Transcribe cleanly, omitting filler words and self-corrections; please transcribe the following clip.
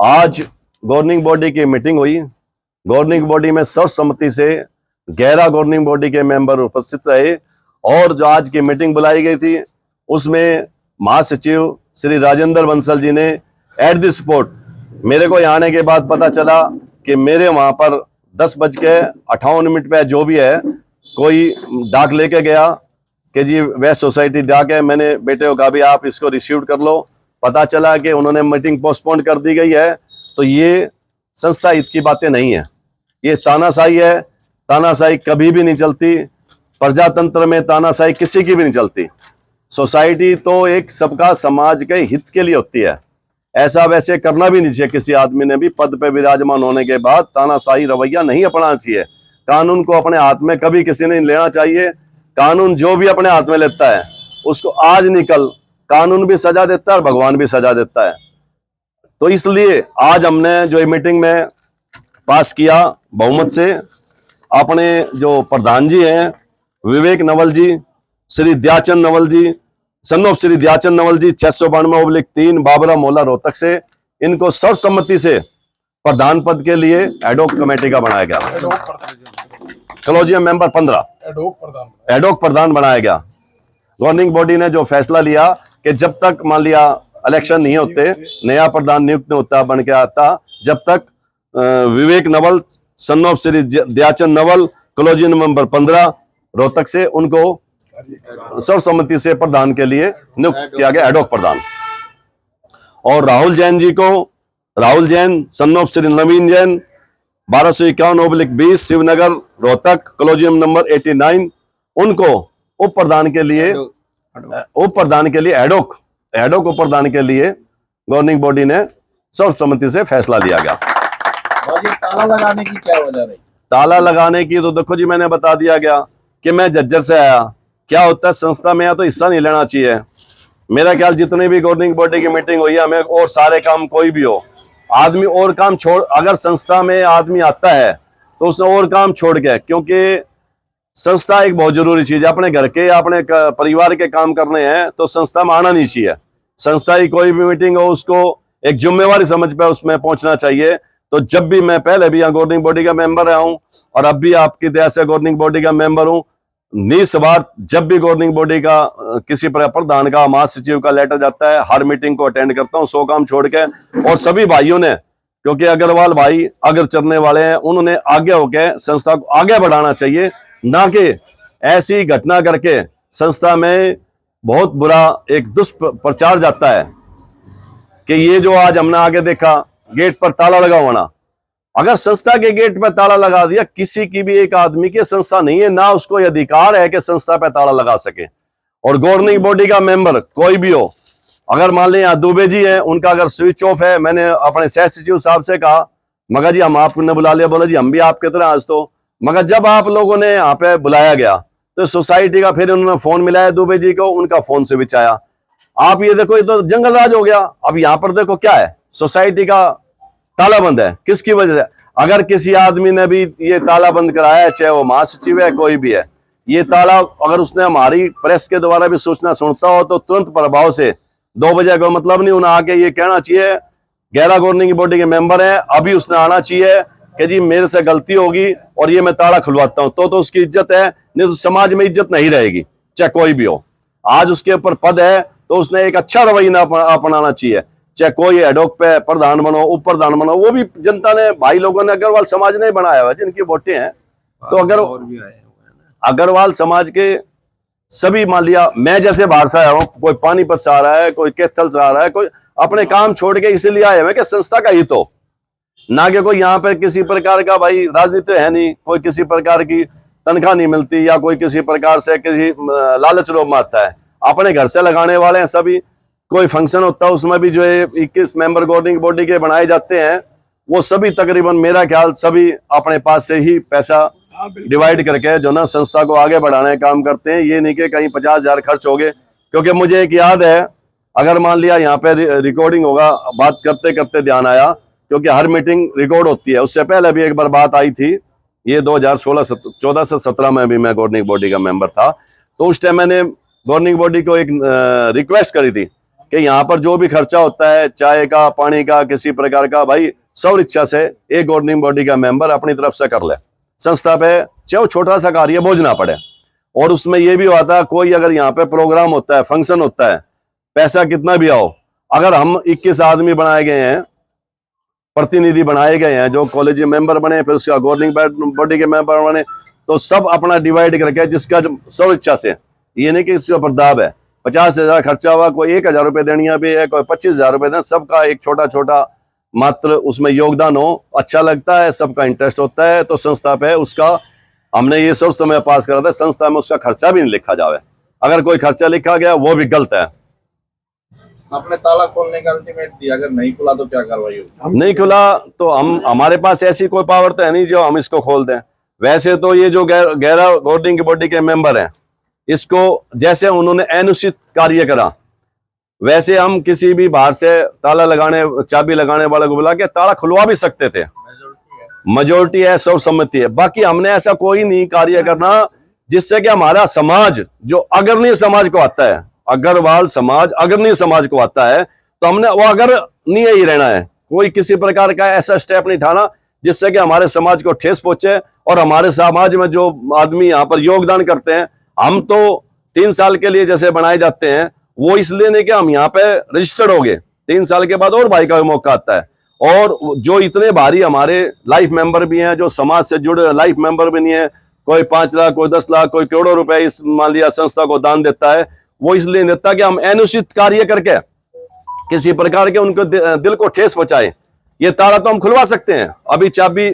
आज governing body की meeting हुई। गवर्निंग बॉडी में सर्वसम्मति से 11 गवर्निंग बॉडी के मेंबर उपस्थित रहे और जो आज की मीटिंग बुलाई गई थी उसमें महासचिव श्री राजेंद्र बंसल जी ने एट द स्पॉट मेरे को यहाँ आने के बाद पता चला कि मेरे वहां पर 10:58 पे जो भी है कोई डाक लेके गया कि जी वेस्ट सोसाइटी डाक है। मैंने बेटे को कहा भी आप इसको रिसीव कर लो। पता चला कि उन्होंने मीटिंग पोस्टपोन कर दी गई है। तो ये संस्था हित की बातें नहीं है, ये तानाशाही है। तानाशाही कभी भी नहीं चलती, प्रजातंत्र में तानाशाही किसी की भी नहीं चलती। सोसाइटी तो एक सबका समाज के हित के लिए होती है। ऐसा वैसे करना भी नहीं चाहिए। किसी आदमी ने भी पद पे विराजमान होने के बाद तानाशाही रवैया नहीं अपनाना चाहिए। कानून को अपने हाथ में कभी किसी ने लेना चाहिए। कानून जो भी अपने हाथ में लेता है उसको आज नहीं कल कानून भी सजा देता है और भगवान भी सजा देता है। तो इसलिए आज हमने जो ये मीटिंग में पास किया बहुमत से, अपने जो प्रधान जी हैं विवेक नवल जी, श्री दयाचंद नवल जी, सन ऑफ श्री दयाचंद नवल जी 692/3 बाबरा मोहल्ला रोहतक से, इनको सर्वसम्मति से प्रधान पद के लिए एडोक कमेटी का बनाया गया। कॉलेजियम मेंबर 15 एडोक प्रधान बनाया गया। गवर्निंग बॉडी ने जो फैसला लिया कि जब तक मान लिया इलेक्शन नहीं होते, नया प्रधान नियुक्त नहीं होता बन के आता, जब तक Vivek Naval son of Shri Dayachand Naval collegium member 15 Rohtak से, उनको सर्वसम्मति से प्रधान के लिए नियुक्त किया गया एडोक प्रधान। और राहुल जैन जी को, राहुल जैन सन of Shri Naveen Jain 1251/20 Shivnagar Rohtak collegium number 89, उनको उप प्रधान के लिए एडोक उप प्रधान के लिए गवर्निंग बॉडी ने सर्वसम्मति से फैसला लिया गया। ताला लगाने की क्या वजह रही? ताला लगाने की तो देखो जी, मैंने बता दिया गया कि मैं झज्जर से आया। क्या होता है संस्था में या तो हिस्सा नहीं लेना चाहिए। मेरा ख्याल जितनी भी गवर्निंग बॉडी की मीटिंग हुई है, हमें और सारे काम कोई भी हो, आदमी और काम छोड़, अगर संस्था में आदमी आता है तो उसने और काम छोड़ के, क्योंकि संस्था एक बहुत जरूरी चीज है। अपने घर के या अपने परिवार के काम करने हैं तो संस्था में आना नहीं चाहिए। संस्था की कोई भी मीटिंग हो उसको एक जिम्मेवारी समझ पे उसमें पहुंचना चाहिए। तो जब भी मैं पहले भी यहाँ गवर्निंग बॉडी का मेंबर रहा हूँ और अब भी आपकी दया से गवर्निंग बॉडी का मेंबर हूँ, निस्वार्थ जब भी गवर्निंग बॉडी का किसी प्रधान का महासचिव का लेटर जाता है, हर मीटिंग को अटेंड करता हूँ 100 काम छोड़ के। और सभी भाइयों ने, क्योंकि अग्रवाल भाई अगर चलने वाले हैं, उन्होंने आगे होकर संस्था को आगे बढ़ाना चाहिए, ना कि ऐसी घटना करके संस्था में बहुत बुरा एक दुष्प्रचार जाता है कि ये जो आज हमने आगे देखा गेट पर ताला लगा होना। अगर संस्था के गेट पर ताला लगा दिया, किसी की भी एक आदमी की संस्था नहीं है, ना उसको अधिकार है कि संस्था पे ताला लगा सके। और गवर्निंग बॉडी का मेंबर कोई भी हो, अगर मान लें यहाँ दुबे जी हैं, उनका अगर स्विच ऑफ है, मैंने अपने सह सचिव साहब से कहा, मगर जी हम आपने बुला लिया, बोला जी हम भी आपके तरह आज तो, मगर जब आप लोगों ने यहाँ पे बुलाया गया तो सोसाइटी का फिर उन्होंने फोन मिलाया दुबे जी को, उनका फोन से स्विच आया। आप ये देखो, ये तो जंगल राज हो गया। अब यहाँ पर देखो क्या है, सोसाइटी का ताला बंद है, किसकी वजह से? अगर किसी आदमी ने भी ये ताला बंद कराया है, चाहे वो महासचिव है कोई भी है, ये ताला अगर उसने हमारी प्रेस के द्वारा भी सूचना सुनता हो तो तुरंत प्रभाव से 2 बजे का मतलब नहीं, उन्हें आके ये कहना चाहिए 11 गवर्निंग बॉडी के मेंबर हैं, अभी उसने आना चाहिए कि जी मेरे से गलती होगी और ये मैं ताला खुलवाता हूं, तो उसकी इज्जत है। नहीं तो समाज में इज्जत नहीं रहेगी, चाहे कोई भी हो। आज उसके ऊपर पद है तो उसने एक अच्छा रवैया अपनाना चाहिए। चाहे कोई एडोक पे प्रधान बनो, उप प्रधान बनो, वो भी जनता ने, भाई लोगों ने, अग्रवाल समाज ने बनाया हुआ जिनकी वोटें हैं। तो अगर अग्रवाल समाज के सभी, मान लिया मैं जैसे बाहर से आया हूँ, कोई पानीपत से आ रहा है, कोई कैथल से आ रहा है, कोई अपने काम छोड़ के इसीलिए आए हुए कि संस्था का हित हो, ना कि कोई यहाँ पे किसी प्रकार का, भाई राजनीति है नहीं, कोई किसी प्रकार की तनख्वाह नहीं मिलती या कोई किसी प्रकार से किसी लालच लोभ में आता है। अपने घर से लगाने वाले हैं सभी। कोई फंक्शन होता है उसमें भी जो 21 मेंबर गवर्निंग बॉडी के बनाए जाते हैं, वो सभी तकरीबन मेरा ख्याल सभी अपने पास से ही पैसा डिवाइड करके जो ना संस्था को आगे बढ़ाने का काम करते हैं। ये नहीं कि कहीं 50,000 खर्च हो गए। क्योंकि मुझे एक याद है, अगर मान लिया यहाँ पे रिकॉर्डिंग होगा, बात करते करते ध्यान आया, क्योंकि हर मीटिंग रिकॉर्ड होती है। उससे पहले भी एक बार बात आई थी, ये 2014 से 17 में भी मैं गवर्निंग बॉडी का मेंबर था। तो उस टाइम मैंने गवर्निंग बॉडी को एक रिक्वेस्ट करी थी कि यहाँ पर जो भी खर्चा होता है, चाय का, पानी का, किसी प्रकार का, भाई सब इच्छा से एक गवर्निंग बॉडी का मेंबर अपनी तरफ से कर ले, संस्था पे चाहे छोटा सा कार्य बोझ ना पड़े। और उसमें यह भी होता है, कोई अगर यहाँ पे प्रोग्राम होता है, फंक्शन होता है, पैसा कितना भी आओ, अगर हम 21 आदमी बनाए गए हैं, प्रतिनिधि बनाए गए हैं, जो कॉलेज मेंबर बने, फिर उसका गवर्निंग बॉडी के मेंबर बने, तो सब अपना डिवाइड करके जिसका सब इच्छा से, ये नहीं कि इसके ऊपर दाब है 50,000 खर्चा हुआ, कोई 1,000 रुपये देनिया भी है, कोई 25,000 रुपये दें, सबका एक छोटा छोटा मात्र उसमें योगदान हो, अच्छा लगता है, सबका इंटरेस्ट होता है। तो संस्था पे उसका हमने ये सोच समय पास करा था, संस्था में उसका खर्चा भी नहीं लिखा जावे, अगर कोई खर्चा लिखा गया वो भी गलत है। आपने ताला खोलने का अल्टीमेट दिया, अगर नहीं खुला तो क्या कार्रवाई होगी? नहीं खुला तो हम, हमारे पास ऐसी कोई पावर तो है नहीं जो हम इसको खोल दें। वैसे तो ये जो गैर गवर्निंग बॉडी के मेंबर हैं, इसको जैसे उन्होंने अनुचित कार्य करा, वैसे हम किसी भी बाहर से ताला लगाने, चाबी लगाने वाले को बुला के ताला खुलवा भी सकते थे, मेजोरिटी है, सर्वसम्मति है। बाकी हमने ऐसा कोई नहीं कार्य करना जिससे कि हमारा समाज, जो अग्रणी समाज को आता है, अग्रवाल समाज अग्रणी समाज को आता है, तो हमने वो अग्रणी ही रहना है। कोई किसी प्रकार का ऐसा स्टेप नहीं उठाना जिससे कि हमारे समाज को ठेस पहुंचे। और हमारे समाज में जो आदमी यहाँ पर योगदान करते हैं, हम तो 3 साल के लिए जैसे बनाए जाते हैं, वो इसलिए नहीं कि हम यहाँ पे रजिस्टर्ड हो गए, 3 साल के बाद और भाई का भी मौका आता है। और जो इतने भारी हमारे लाइफ मेंबर भी हैं, जो समाज से जुड़े लाइफ मेंबर भी नहीं है, कोई 5 लाख, कोई 10 लाख, कोई करोड़ों रुपए इस मान लिया संस्था को दान देता है, वो इसलिए देता कि हम अनुचित कार्य करके किसी प्रकार के उनको दिल को ठेस पहुंचाए। ये ताला तो हम खुलवा सकते हैं, अभी चाबी